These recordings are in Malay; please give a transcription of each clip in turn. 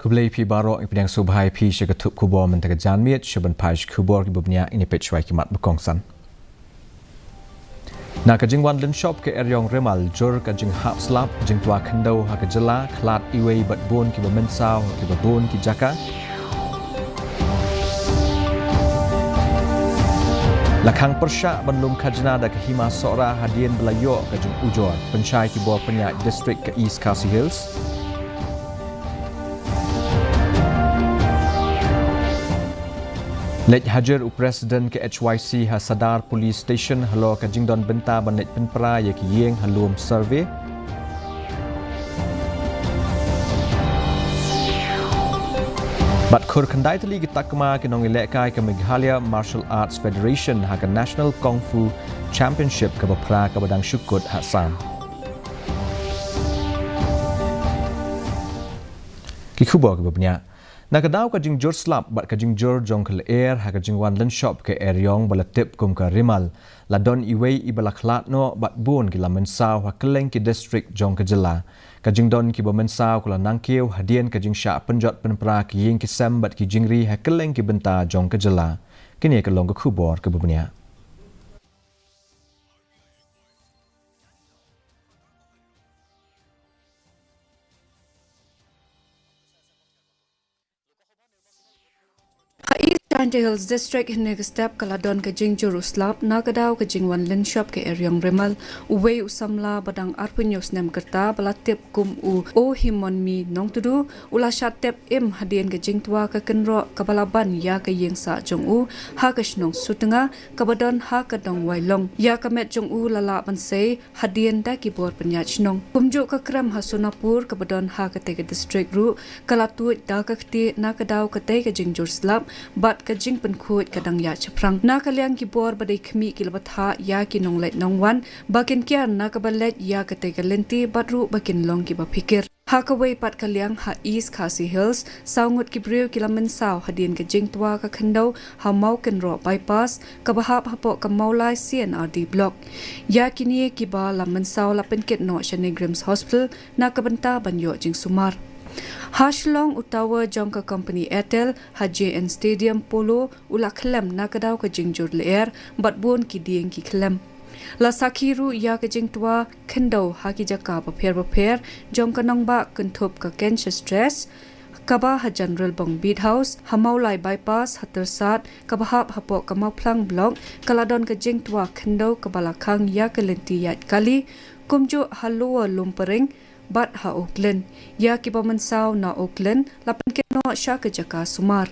Kublai pi barok ipidang subhai pi syakatup kubor mentaka janmiat syaban paj kubor kibubnya ini pechwai kimat berkongsan. Na kajing wan lin shop ke eryong remal jur kajing hap slap jing tua kendau ha kejela klat iwei bat bon ki bemensau ki babon ki jaka. Lakang persyak benlum kajna da ke hima sora hadian belayok kajing ujor pencai ki bawah penyak distrik ke East Khasi Hills. Lej hajar Presiden ke HYC ha sadar police station halo kajing don benta banet penpera ya ki yeng halum survey. Bat khur kandai tali kita kema ke nong elekai ke Meghalaya Martial Arts Federation ha ke National Kung Fu Championship ke bapra ke badang syukut hasan. Ki kubor ke babnya. Na kadau kajing jur slap bat kajing jur jong ke air ha kajing wan len shop ke eryong balatip kum ke rimal la don iwei ibalaklat no bat bon ki la mensau ha keleng ki district jong ke jela kajing don ki bomensau kula nangkeu hadian kajing syak penjot penpera ki ying ki sem bat ki jingri ha keleng ki benta jong ke jela kini ke long ke kubor ke bubnya. Hills District hine ke step kaladon ke jing Jerusalem na kadau ke jing wan lin shop ke eryong remal uwei usamla badang arpunyos nem kerta balatip kum o himon mi nong tudu ula shatep im hadien ke jing tua ke kenro kabalaban ya ke yeng sa jong ha ke snong sutenga kabadon ha ke dong wailong ya ke met jong lala ban sei hadien da ki bor penya snong kumju ke kram ha sunapur kabadon ha ke te ke district ru kalatu da ke ti na kadau ke te ke jing Jerusalem bat kajing penkhut kadang ya chaprang na kalyang ki bor badai khmi ki labatha ya ki nonglet nongwan bakin kya na kabalet ya kate galenti batru bakin long ki ba fikir ha kawai pat kalyang ha East Khasi Hills saungut ki brew kilamen saw hadin ke jing twa ka khandau ha mau ken ro bypass ka bahap hapo ka maulai CNRD block ya kini ki ba lamen saw la penket no Shanigrams Hospital na kabanta banyo jing sumar Hashlong utawa jongka company Airtel HJN Stadium Polo ula khlem na kadau ka jingjur leer batbon ki dieng ki khlem la sakhiru ya ka jingtwa khendau ha ki jaka ba pher jongka nongba kunthop ka cancer stress kaba ha general bong beat house hamaulai bypass hatarsat kabahap hapo kamaplang block kaladon ka jingtwa khendau kabala khang ya kalenti yat kali kumjo halua lumpering bat ha Auckland ya ki pamansau na Auckland lapan ke no sya ke jaka sumar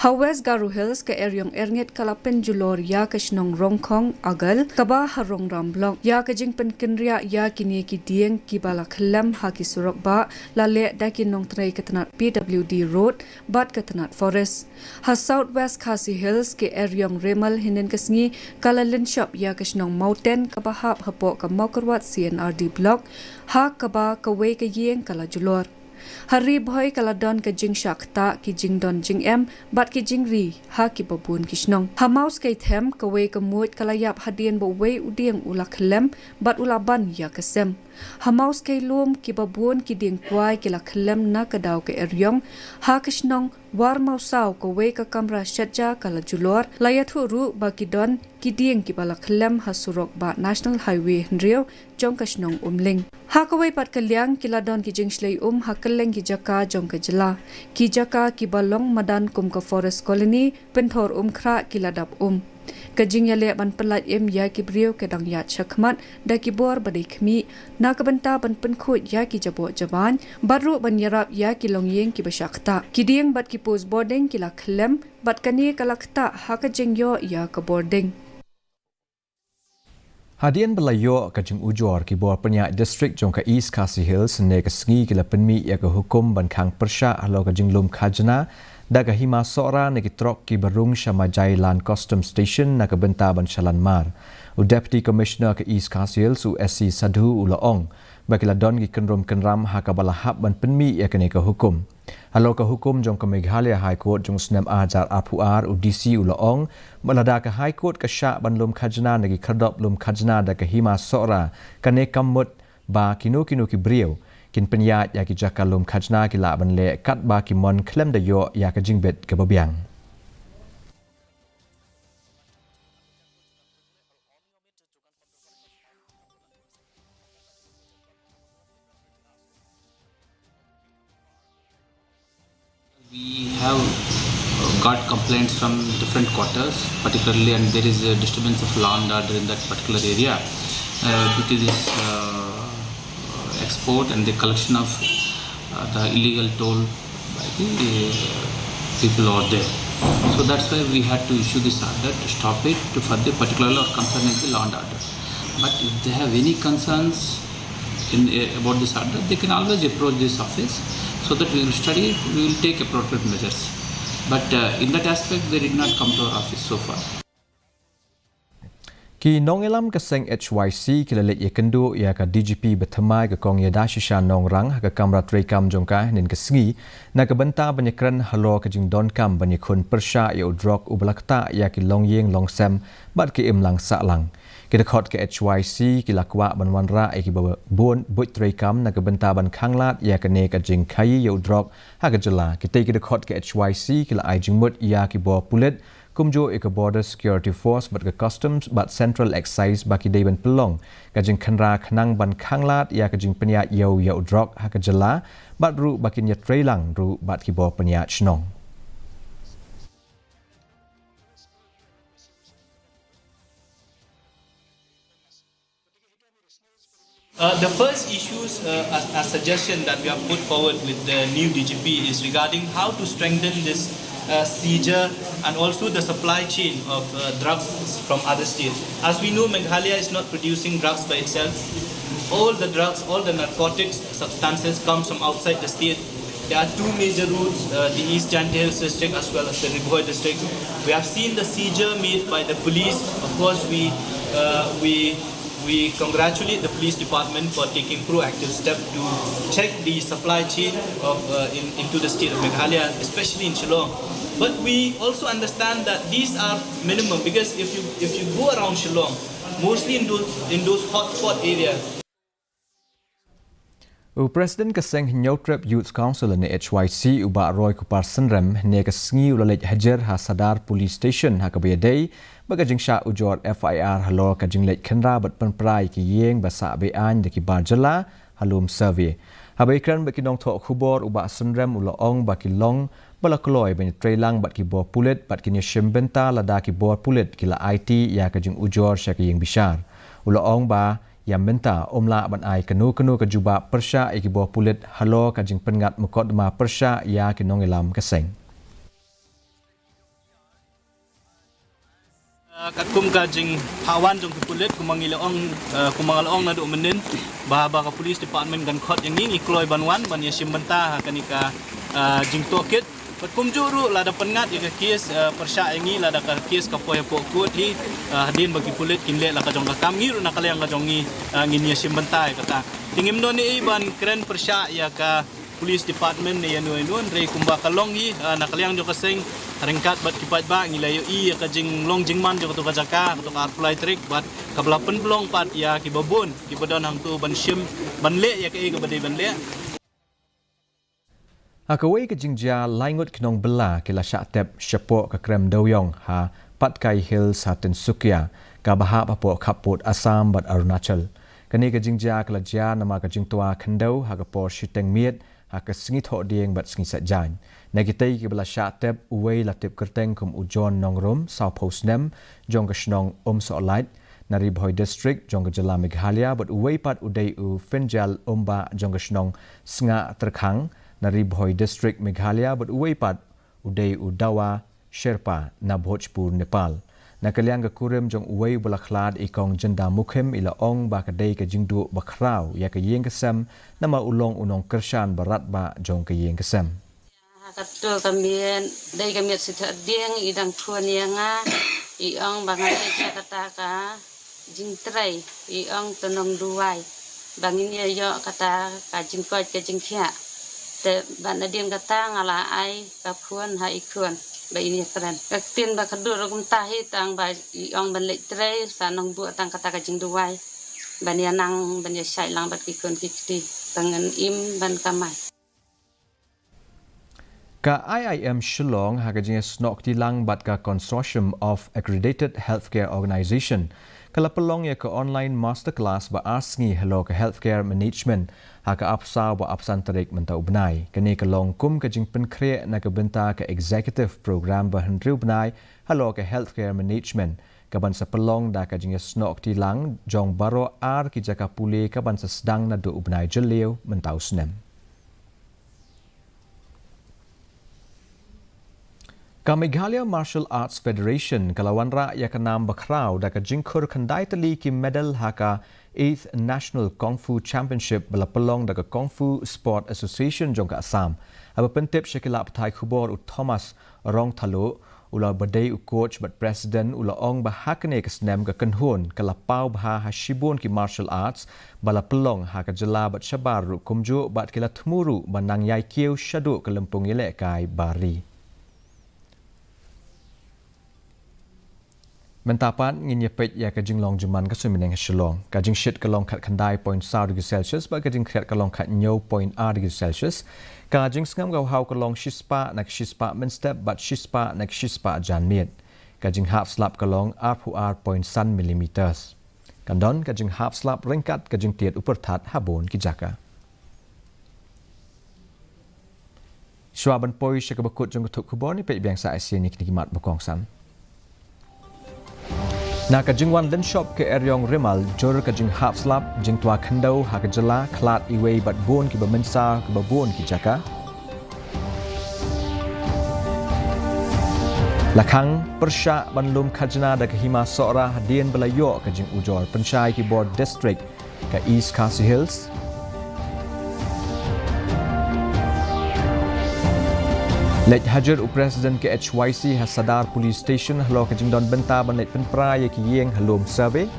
ha West Garu Hills ke eryong ernget kalapen julor ya ke snong rongkong agal kaba ha rongram block ya ke jing pen kenria ya kini ki dieng ki bala khlam ha ki surok ba la le da ki nong trai ketanat PWD road bat ketanat forest ha South West Khasi Hills ke eryong remal hinen kesngi kalalin shop ya ke snong mountain kaba hap hapo ka maukarwat CNRD block ha kaba kawe ke yeng kala julor Hari boy kaladon ke jing shakta ki jing don jing em bat ki jing ri ha ki babun kisnong ha maus ke them kawe ke mut kalayap hadien bo we udieng ulak lem bat ulaban ya kesem ha maus ke lum ki babun ki ding kwai ki la khlem na kadau ke eryong ha kisnong war mausau ko we ka kamra shatja kala julor layathu ru ba ki don ki dieng ki bala khlem ha surok ba national highway rio jong kasnong umling ha ko we pat kalyang ki ladon ki jingslei ha kaleng ki jaka jong ka jela ki jaka ki balong madan kum ka forest colony penthor khra ki ladap kajing yale ban pelat em ya ki brio ke dang ya chakmat da ki bor badai khmi na ka banta ban penkhut ya ki jabo jaban baru ban yarap ya ki longyeng ki bashakta ki dieng bat ki post boarding ki la khlem bat kani kalakta ha ka jingyo ya ka boarding Hadian belayo kajing ujor ki bor penyak district jong ka East Khasi Hills ne ka sngi ki la penmi ya ka hukum ban khang persya halo kajing lum khajna daga hima sora ne ki trok ki barung Shamajai Land Custom Station na ka benta ban shalan mar u Deputy Commissioner ke East Khasi Hills u SC Sadhu ulaong bakila don ki kenrom kenram ha ka balahap ban penmi ya ka ne ka hukum halo ka hukum jong ka Meghalaya High Court jong snem ajar apuar u DC ulaong malada ka High Court ka syak ban lum khajna ne ki khadop lum khajna da ka hima sora ka ne kamut ba kinu ki brio กินปัญญาอยากกิจการลมขจนากีฬาบันเลกัดบากิมอนเคลมดโยอยากจิงเบ็ดกับบเบียง We have got complaints from different quarters, particularly, and there is a disturbance of law and order in that particular area due to this export and the collection of the illegal toll by the people over there. So that's why we had to issue this order to stop it, to further particularly our concern is the law and order. But if they have any concerns about this order, they can always approach this office so that we will study it, we will take appropriate measures. But in that aspect, they did not come to our office so far. Ki nong elam kaseng HYC kilalit yakendu ya ka DGP bertemai ke kong yada shisha nong rang ka kamrat rekam jongka nin kesengi na kebenta banyakran halo ke jing don kam banyakun persya ya udrok ubalakta ya ki long yeng long sem bat ki imlang sa lang kita khot ke HYC kilakwa banwan ra e ki bon but rekam na kebenta ban khanglat ya ke ne ka jing khai ya udrok ha ka jela kita khot ke HYC kila ai jing mut ya ki bo pulet kumjo ek border security force but ke customs but central excise baki day ban pelong kajing khanra khanang ban khanglat ya kajing penya yo ya udrok ha ka jela bat ru bakin ya trailang ru bat ki bo penya chnong. The first issues, a suggestion that we have put forward with the new DGP is regarding how to strengthen this seizure and also the supply chain of drugs from other states. As we know, Meghalaya is not producing drugs by itself. All the drugs, all the narcotics substances comes from outside the state. There are two major routes, the East Jante Hills district as well as the Righoy district. We have seen the seizure made by the police. Of course, we congratulate the police department for taking proactive steps to check the supply chain of into the state of Meghalaya, especially in Shillong. But we also understand that these are minimum because if you go around Shillong, mostly in those hotspot areas. President kaseng Nyautrep Youth Council ni HYC uba Roy Kupar Senrem ne kasengi ulalej hajar ha Sadar Police Station ha kabayday bagajing sha ujor FIR halo kajing lej khenra bat penprai ki yeng basa bean de ki barjala halum survey habaikran baki nong tho khubor uba Senrem ulaong baki long balakloi ben trailang bat ki bo pulet bat ki nyeshembenta lada ki bo pulet kila IT ya kajing ujor sha ki yeng bishar ulaong ba yang minta omla ban ai kanu ke juba persya iki bo pulit halo kajing pengat mukodma persya ya kinong ilam keseng Katkum kajing hawan jong kulit kumangilong na do menin bahaba ka police department gan khot yang ni ikloi banwan ban yasim benta kanika jing tokit Patkum juru lada pengat ya kes persya ini lada ka kes ka poe pokut hi hadin bagi pulit kinle la ka jong ka kamngi na kala yang ka jongi ngin yasim bentai kata tingim no ni ban kren persya ya ka police department ni yanu re kumba kalong hi na kala yang jo kaseng ringkat bat kipat ba ngilayo i ya ka jing long jingman jo ka jaka to ka apply trick bat ka belapen pelong pat ya ki babon ki badon hang tu ban shim ban le ya ka e ka badai ban le Akawai ke jingjia laingut kinong bela kila syatep syapok ke krem doyong ha Patkai Hills ha Tinsukia ka bahap apo kaput Assam bat Arunachal. Kani ke jingjia kila jia nama ke jingtua kendau ha ke por shiteng miet ha ke sengi thok dieng bat sengi satjan. Nagitai ke bela syatep uwei latip kerteng kum ujon nongrum South Post Nem jong ke shnong Soolait Nari Bhoi District jong ke jela Meghalaya bat uwei pat udai u Finjal Omba jong ke shnong Snga Terkhang Nari Bhoi District Meghalaya but uweipat udai udawa Sherpa na Bhojpur Nepal. Na kaliang ke kurim jong uwei bulaklad ikong jenda mukhem ila ong ba kadai ke jingdu bakrau ya ke yeng kesem nama ulong unong kershan barat ba jong ke yeng kesem. Katul kami dai kami sita dieng idang thuan yanga iong bangai kata ka jingtrai iong tenong duai bangin ya yo kata ka jingkoi ke jingkhia te ban adien kata ngala ai kapuan ha ikun ba ini keren kaktin ba kadur kum tahi tang ba iong ban lek tre sanong bu tang kata ka jing duai bania nang bania sai lang bat ki kon fikti tangan im ban kamai. Ka IIM Shillong hagajing snok tilang bat ka Consortium of Accredited Healthcare Organization kala pelong ya ke online masterclass ba asngi hello ke healthcare management haka apsa ba apsan tarik mentau benai kini kelong kum kajing penkre na ke benta ke executive program ba hendriu benai hello ke healthcare management kaban sa pelong da kajing snok tilang jong baro ar ki jaka pule kaban sa sedang na do benai jeleu mentau snem. Ka Meghalaya Martial Arts Federation kalawan ra ya kanam bakrau da ka jingkur kandai tali ki medal haka 8th National Kung Fu Championship bala pelong da ka Kung Fu Sport Association jong ka Assam. Aba pentip syakila aptai khubor u Thomas Rong Thalo ula badai u coach but president ula ong bahakne ka snem ka kanhun kala pau bah hashibun ki martial arts bala pelong haka jela bat shabar ru kumju bat kila thmuru banang yai kieu shadu ka lempung ile kai bari. Mentapan ngin yepet ya kajing long juman ka sumineng Shillong kajing shit ka long khat khandai 0.6°C ba kajing khat ka long khat nyo 0.8°C kajing ngam gau hau ka long shispa nak shispa men step but shispa nak shispa janmiet kajing half slap ka long r 0.1 mm kandon kajing half slap ringkat kajing tiet uperthat habon ki jaka Shwaban poi shakabakut jong thuk khubon ni pe biang sa asian ni kimat bakong sam Na kajingwan den shop ke eryong rimal jor kajing half slap jing tua khandau ha kajala klat iwei bat bon ki bamensa ke babon ki jaka Lakang persya banlum khajna da ke hima sora hadien belayo kajing ujor pensyai ki board district ke East Khasi Hills Lej hajar u Presiden ke HYC Hasadar Police Station halo kajing don benta ban lej penprai ki yeng halom survey.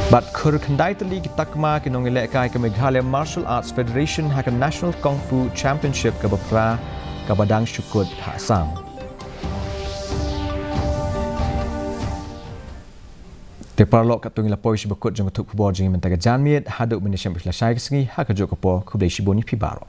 Bat khur khandai tali ki takma ki nong ile kai ke Meghalaya Martial Arts Federation ha National Kung Fu Championship ke bapra ka badang syukut ha Assam. Teparlok katung ila poish bakut jong tuk kubor jing mentaga janmiet haduk minisam bislasai kesengi haka jok kepo kublai shiboni pibaro.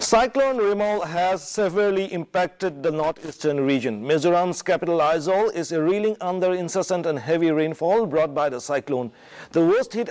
Cyclone Remal has severely impacted the northeastern region. Mizoram's capital Aizawl is reeling under incessant and heavy rainfall brought by the cyclone. The worst hit